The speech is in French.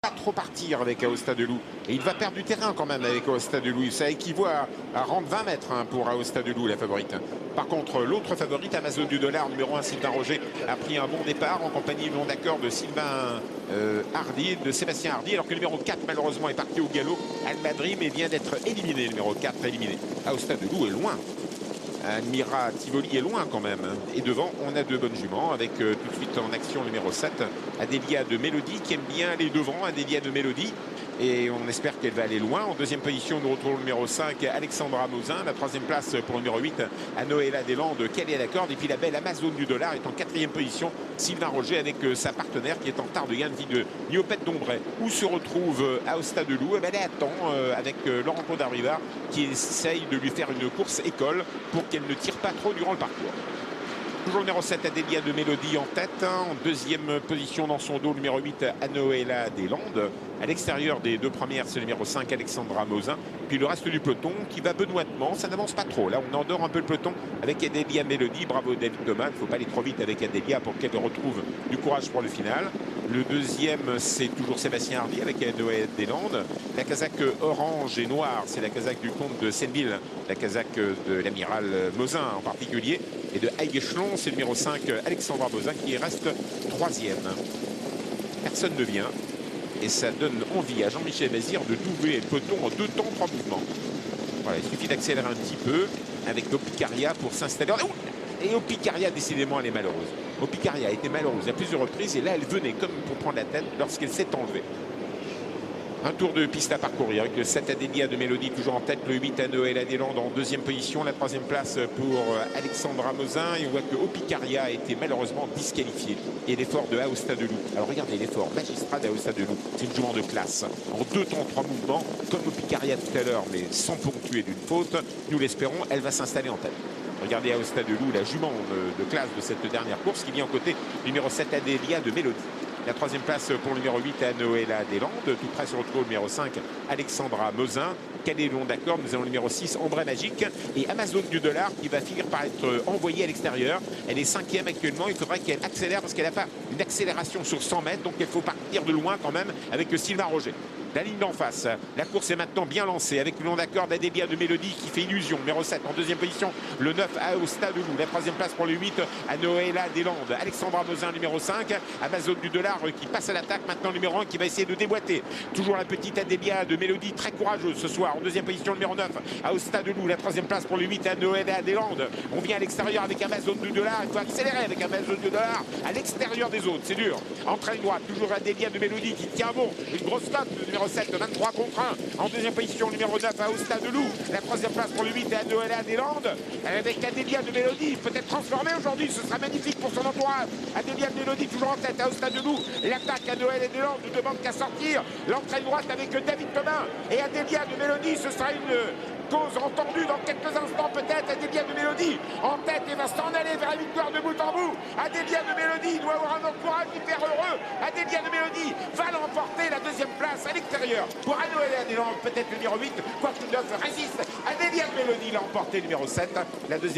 Pas trop partir avec Aosta de Loup. Et il va perdre du terrain quand même avec Aosta de Loup. Ça équivaut à rendre 20 mètres pour Aosta de Loup, la favorite. Par contre, l'autre favorite, Amazon du Dollar, numéro 1, Sylvain Roger, a pris un bon départ en compagnie non d'accord de Sylvain Hardy, de Sébastien Hardy, alors que le numéro 4, malheureusement, est parti au galop. Al-Madri, mais vient d'être éliminé, le numéro 4 éliminé. Aosta de Loup est loin. Admira Tivoli est loin quand même. Et devant, on a deux bonnes juments avec tout de suite en action numéro 7, Adélia de Mélodie qui aime bien aller devant, Adélia de Mélodie. Et on espère qu'elle va aller loin. En deuxième position, nous retrouvons le numéro 5, Alexandra Mosin. La troisième place pour le numéro 8, à Noëlla Deslandes, qu'elle est à la corde. Et puis la belle Amazon du Dollar est en quatrième position. Sylvain Roger avec sa partenaire qui est en retard de gain de vie de Niopette d'Ombray. Où se retrouve Aosta de Loup? Elle attend avec Laurent Codarriva qui essaye de lui faire une course école pour qu'elle ne tire pas trop durant le parcours. Toujours le numéro 7, Adélia de Mélodie en tête. En deuxième position dans son dos, le numéro 8, Noëlla Deslandes. À l'extérieur des deux premières, c'est le numéro 5, Alexandra Mosin. Puis le reste du peloton qui va benoîtement. Ça n'avance pas trop. Là, on endort un peu le peloton avec Adélia Mélodie. Bravo David Thomas. Il ne faut pas aller trop vite avec Adélia pour qu'elle retrouve du courage pour le final. Le deuxième, c'est toujours Sébastien Hardy avec Noëlla Deslandes. La casaque orange et noire, c'est la casaque du comte de Senneville. La casaque de l'amiral Mosin en particulier. Et de Haï-Échelon, c'est le numéro 5, Alexandra Mosin, qui reste troisième. Personne ne vient. Et ça donne envie à Jean-Michel Bazir de doubler le peloton en 2 temps, 3 mouvements. Voilà, il suffit d'accélérer un petit peu avec Opicaria pour s'installer. Et Opicaria, décidément, elle est malheureuse. Opicaria a été malheureuse à plusieurs reprises et là, elle venait comme pour prendre la tête lorsqu'elle s'est enlevée. Un tour de piste à parcourir avec le 7 Adélia de Mélodie toujours en tête, le 8 à Noëlla Deslandes en deuxième position, la troisième place pour Alexandra Mosin. Et on voit que Opicaria a été malheureusement disqualifié. Et l'effort de Aosta de Loup. Alors regardez l'effort magistral d'Aosta de Loup. C'est une jument de classe. En 2 temps, 3 mouvements, comme Opicaria tout à l'heure, mais sans ponctuer d'une faute. Nous l'espérons, elle va s'installer en tête. Regardez Aosta de Loup, la jument de classe de cette dernière course qui vient aux côtés du numéro 7 Adélia de Mélodie. La troisième place pour le numéro 8 à Noëlla Deslandes. Tout près se retrouve le numéro 5, Alexandra Mosin. Calais long d'accord, nous avons le numéro 6, Ombre Magique. Et Amazon du Dollar qui va finir par être envoyée à l'extérieur. Elle est cinquième actuellement. Il faudrait qu'elle accélère parce qu'elle n'a pas une accélération sur 100 mètres. Donc il faut partir de loin quand même avec Sylvain Roger. La ligne d'en face. La course est maintenant bien lancée avec le long d'accord d'Adélia de Mélodie qui fait illusion. Numéro 7 en deuxième position. Le 9 Aosta de Loup. La troisième place pour le 8 à Noëlla Deslandes. Alexandra Mosin numéro 5. Amazon du Dollar qui passe à l'attaque. Maintenant numéro 1 qui va essayer de déboîter. Toujours la petite Adélia de Mélodie très courageuse ce soir. En deuxième position numéro 9 Aosta de Loup. La troisième place pour le 8 à Noëlla Deslandes. On vient à l'extérieur avec Amazon du Dollar. Il faut accélérer avec Amazon du Dollar à l'extérieur des autres. C'est dur. Entraîne droite. Toujours Adélia de Mélodie qui tient bon. Une grosse cote. Le numéro 7 23 contre 1. En deuxième position, numéro 9 à Aosta de Loup. La troisième place pour le 8 à Noëlla Deslandes. Avec Adélia de Mélodie, peut-être transformée aujourd'hui. Ce sera magnifique pour son entourage. Adélia de Mélodie toujours en tête à Aosta de Loup. L'attaque à Noëlla Deslandes ne demande qu'à sortir. L'entrée droite avec David Thomas et Adélia de Mélodie. Ce sera une cause entendue dans quelques instants peut-être. Adélia de Mélodie en tête et va s'en aller vers la victoire de bout en bout. Adélia de Mélodie doit avoir un entourage hyper heureux. Adélia de Mélodie va l'emporter la deuxième place à l'extérieur pour Noëlla Deslandes, peut-être le numéro 8, quoique 9 résiste. Adélia de Mélodie l'a emporté numéro 7. La deuxième